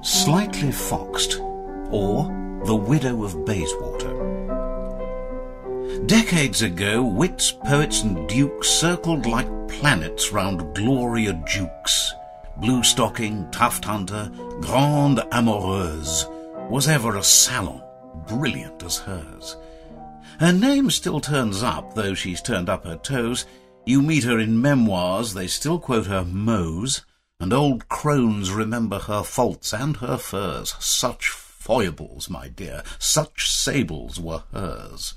Slightly Foxed, or The Widow of Bayswater. Decades ago, wits, poets and dukes circled like planets round Gloria Jukes. Blue-stocking, tuft-hunter, grande amoureuse, was ever a salon, brilliant as hers. Her name still turns up, though she's turned up her toes. You meet her in memoirs, they still quote her mots, and old crones remember her faults and her furs. Such foibles, my dear, such sables were hers.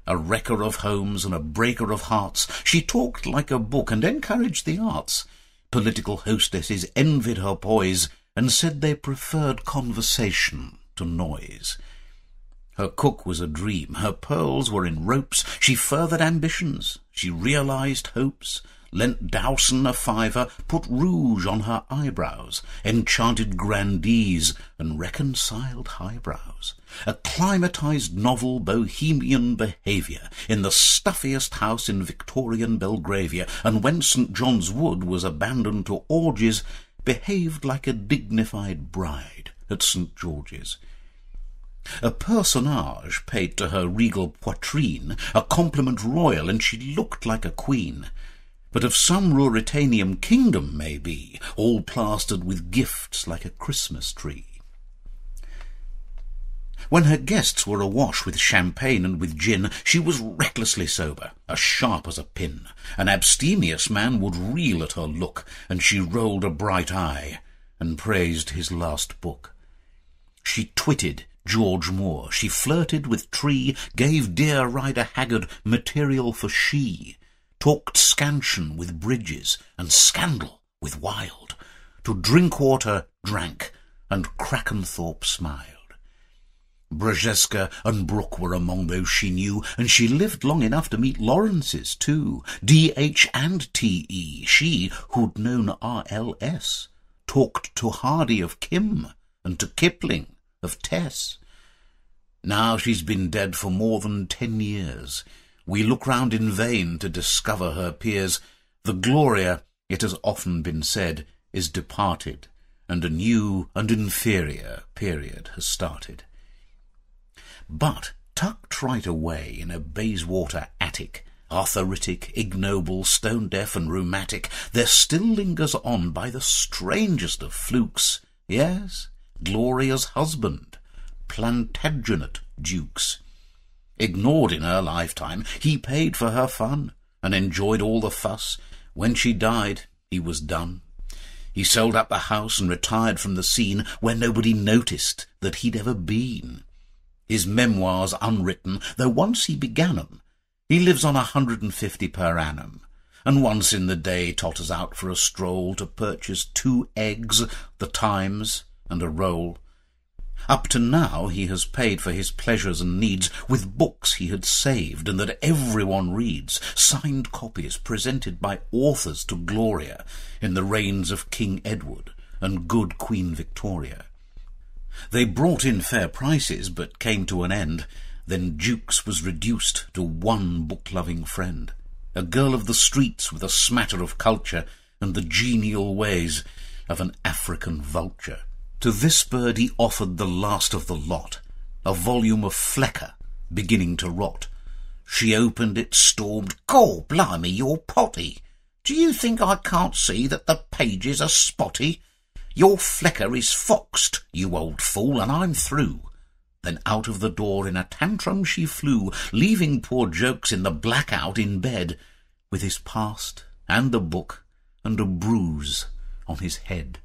A wrecker of homes and a breaker of hearts, she talked like a book and encouraged the arts. Political hostesses envied her poise and said they preferred conversation to noise. Her cook was a dream, her pearls were in ropes, she furthered ambitions, she realised hopes, lent Dowson a fiver, put rouge on her eyebrows, enchanted grandees and reconciled highbrows. Acclimatised novel bohemian behaviour in the stuffiest house in Victorian Belgravia, and when St. John's Wood was abandoned to orgies, behaved like a dignified bride at St. George's. A personage paid to her regal poitrine a compliment royal, and she looked like a queen. But of some Ruritanian kingdom, maybe, all plastered with gifts like a Christmas tree. When her guests were awash with champagne and with gin, she was recklessly sober, as sharp as a pin. An abstemious man would reel at her look, and she rolled a bright eye, and praised his last book. She twitted George Moore, she flirted with Tree, gave dear Rider Haggard material for she, talked scansion with Bridges, and scandal with Wilde. To Drinkwater drank, and Krakenthorpe smiled. Brzeska and Brooke were among those she knew, and she lived long enough to meet Lawrences too, D.H. and T.E., she who'd known R.L.S., talked to Hardy of Kim, and to Kipling of Tess. Now she's been dead for more than 10 years. We look round in vain to discover her peers. The Gloria, it has often been said, is departed, and a new and inferior period has started. But tucked right away in a Bayswater attic, arthritic, ignoble, stone-deaf and rheumatic, there still lingers on by the strangest of flukes, yes, Gloria's husband, Plantagenet Dukes. Ignored in her lifetime, he paid for her fun, and enjoyed all the fuss. When she died, he was done. He sold up the house and retired from the scene where nobody noticed that he'd ever been. His memoirs unwritten, though once he began 'em. He lives on 150 per annum, and once in the day totters out for a stroll to purchase 2 eggs, the Times, and a roll. Up to now he has paid for his pleasures and needs with books he had saved and that everyone reads, signed copies presented by authors to Gloria in the reigns of King Edward and good Queen Victoria. They brought in fair prices, but came to an end. Then Dukes was reduced to one book-loving friend, a girl of the streets with a smatter of culture and the genial ways of an African vulture. To this bird he offered the last of the lot, a volume of Flecker, beginning to rot. She opened it, stormed, "Gor blimey, you're potty! Do you think I can't see that the pages are spotty? Your Flecker is foxed, you old fool, and I'm through." Then out of the door in a tantrum she flew, leaving poor Jokes in the blackout in bed, with his past and the book and a bruise on his head.